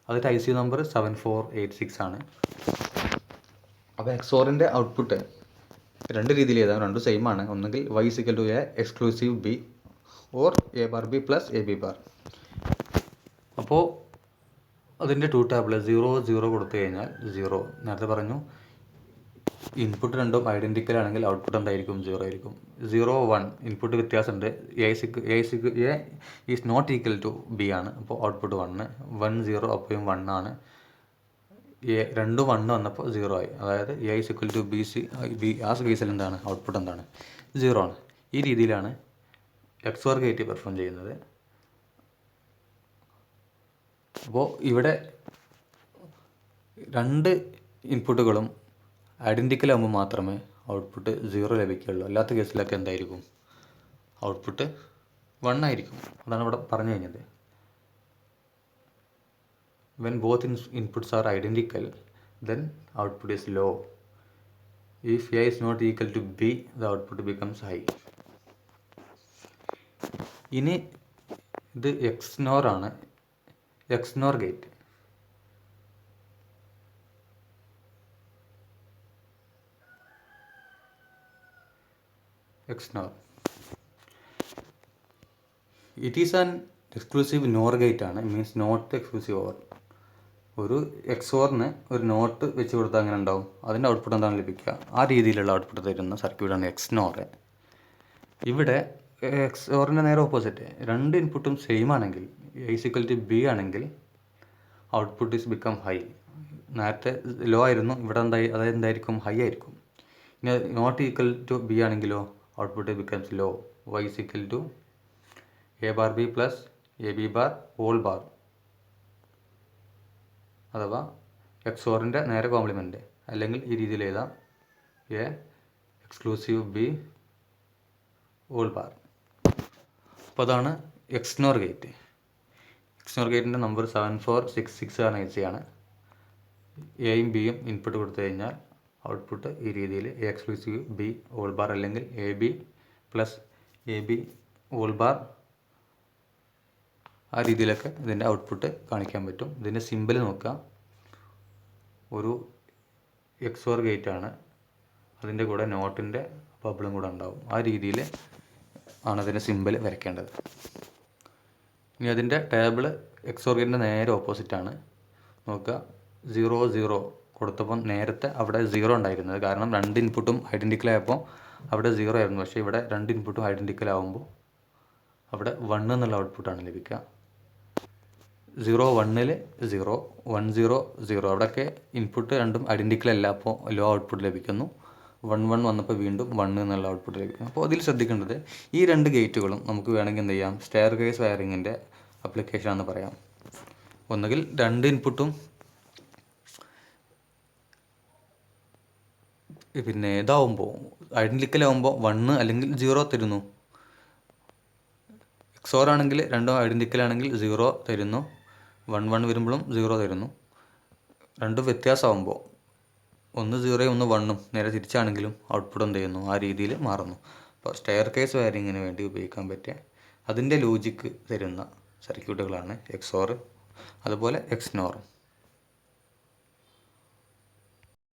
അതിൻ്റെ IC നമ്പർ 7486 ആണ്. അപ്പോൾ എക്സോറിൻ്റെ ഔട്ട്പുട്ട് രണ്ട് രീതിയിൽ എഴുതാം, രണ്ടും സെയിം ആണ്. ഒന്നുകിൽ y is equal to a exclusive b or a bar b plus a b bar. അപ്പോൾ അതിൻ്റെ ടു ടേബിൾ 0 0 കൊടുത്തു കഴിഞ്ഞാൽ 0. നേരത്തെ പറഞ്ഞു ഇൻപുട്ട് രണ്ടും ഐഡൻറ്റിക്കൽ ആണെങ്കിൽ ഔട്ട്പുട്ട് എന്തായിരിക്കും? 0 ആയിരിക്കും. 0 1 ഇൻപുട്ട് വ്യത്യാസമുണ്ട്. A is not equal to B ആണ്, അപ്പോൾ ഔട്ട്പുട്ട് 1. 1 0 അപ്പോഴും 1 ആണ്. രണ്ടും 1 വന്നപ്പോൾ 0 ആയി. അതായത് A is equal to B ആ കേസിൽ എന്താണ് ഔട്ട്പുട്ട്? എന്താണ്? 0 ആണ്. ഈ രീതിയിലാണ് എക്സോർ ഗേറ്റ് പെർഫോം ചെയ്യുന്നത്. അപ്പോൾ ഇവിടെ രണ്ട് ഇൻപുട്ടുകളും ഐഡൻറ്റിക്കൽ ആകുമ്പോൾ മാത്രമേ ഔട്ട്പുട്ട് 0 ലഭിക്കുകയുള്ളൂ. അല്ലാത്ത കേസിലൊക്കെ എന്തായിരിക്കും? ഔട്ട്പുട്ട് 1 ആയിരിക്കും. അതാണ് ഇവിടെ പറഞ്ഞു കഴിഞ്ഞത്. When both inputs are identical, then output is low. If A is not equal to B, the output becomes high. ഇനി ഇത് XNOR ആണ്. XNOR gate. XNOR. It is an exclusive NOR gate ആണ്. Means not exclusive or. ഒരു എക്സോറിന് ഒരു not വെച്ച് കൊടുത്താൽ അങ്ങനെ ഉണ്ടാവും. അതിൻ്റെ ഔട്ട്പുട്ട് എന്താണ് ലഭിക്കുക? ആ രീതിയിലുള്ള ഔട്ട്പുട്ട് തരുന്ന സർക്യൂട്ടാണ് XNOR. ഇവിടെ XORൻ്റെ നേരെ ഓപ്പോസിറ്റ്. രണ്ട് ഇൻപുട്ടും സെയിം ആണെങ്കിൽ, A is equal to B ആണെങ്കിൽ ഔട്ട്പുട്ട് ഈസ് ബിക്കം ഹൈ. നേരത്തെ ലോ ആയിരുന്നു, ഇവിടെ അതെന്തായിരിക്കും? ഹൈ ആയിരിക്കും. ഇനി നോട്ട് ഈക്വൽ ടു B ആണെങ്കിലോ output becomes low. Y is equal to A bar B plus A B bar whole bar. അഥവാ എക്സോറിൻ്റെ നേരെ കോംപ്ലിമെൻറ്റ്. അല്ലെങ്കിൽ ഈ രീതിയിൽ എഴുതാം, A exclusive B whole bar. അപ്പോൾ അതാണ് XNOR ഗേറ്റ്. XNOR ഗേറ്റിൻ്റെ നമ്പർ 7466 ആണ്. IC ആണ്. എയും ബിയും ഇൻപുട്ട് കൊടുത്തു കഴിഞ്ഞാൽ ഔട്ട്പുട്ട് ഈ രീതിയിൽ A exclusive B whole bar അല്ലെങ്കിൽ A B plus A B whole bar, ആ രീതിയിലൊക്കെ ഇതിൻ്റെ ഔട്ട്പുട്ട് കാണിക്കാൻ പറ്റും. ഇതിൻ്റെ സിമ്പിൾ നോക്കുക. ഒരു XOR ഗേറ്റാണ്, അതിൻ്റെ കൂടെ നോട്ടിൻ്റെ ബബിളും കൂടെ ഉണ്ടാവും. ആ രീതിയിൽ ആണ് അതിൻ്റെ സിമ്പിൾ വരയ്ക്കേണ്ടത്. ഇനി അതിൻ്റെ ടേബിൾ XOR ഗേറ്റിൻ്റെ നേരെ ഓപ്പോസിറ്റാണ്. നോക്കുക, 0 0 കൊടുത്തപ്പോൾ നേരത്തെ അവിടെ 0 ഉണ്ടായിരുന്നത്. കാരണം രണ്ട് ഇൻപുട്ടും ഐഡൻറ്റിക്കൽ ആയപ്പോൾ അവിടെ 0 ആയിരുന്നു. പക്ഷേ ഇവിടെ രണ്ട് ഇൻപുട്ടും ഐഡൻറ്റിക്കൽ ആകുമ്പോൾ അവിടെ 1 എന്നുള്ള ഔട്ട്പുട്ടാണ് ലഭിക്കുക. 0 1ൽ 0 1 0 0 അവിടെയൊക്കെ ഇൻപുട്ട് രണ്ടും ഐഡൻറ്റിക്കൽ അല്ല, അപ്പോൾ ലോ ഔട്ട്പുട്ട് ലഭിക്കുന്നു. 1 1 വന്നപ്പോൾ വീണ്ടും 1 എന്നുള്ള ഔട്ട്പുട്ട് ലഭിക്കുന്നു. അപ്പോൾ അതിൽ ശ്രദ്ധിക്കേണ്ടത് ഈ രണ്ട് ഗേറ്റുകളും നമുക്ക് വേണമെങ്കിൽ എന്ത് ചെയ്യാം? സ്റ്റെയർ കേസ് വയറിങ്ങിൻ്റെ അപ്ലിക്കേഷൻ എന്ന് പറയാം. ഒന്നുകിൽ രണ്ട് ഇൻപുട്ടും പിന്നെ ഇതാവുമ്പോൾ ഐഡൻറ്റിക്കൽ ആകുമ്പോൾ 1 അല്ലെങ്കിൽ 0 തരുന്നു. XOR ആണെങ്കിൽ രണ്ടും ഐഡൻറ്റിക്കൽ ആണെങ്കിൽ 0 തരുന്നു. 1 1 വരുമ്പോഴും 0 തരുന്നു. രണ്ടും വ്യത്യാസമാകുമ്പോൾ ഒന്ന് 0 ഒന്ന് 1 നേരെ തിരിച്ചാണെങ്കിലും ഔട്ട്പുട്ട് എന്ത് ചെയ്യുന്നു? ആ രീതിയിൽ മാറുന്നു. അപ്പോൾ സ്റ്റെയർ കേസ് വയറിങ്ങിന് വേണ്ടി ഉപയോഗിക്കാൻ പറ്റിയ അതിൻ്റെ ലോജിക്ക് തരുന്ന സർക്യൂട്ടുകളാണ് XOR, അതുപോലെ XNOR.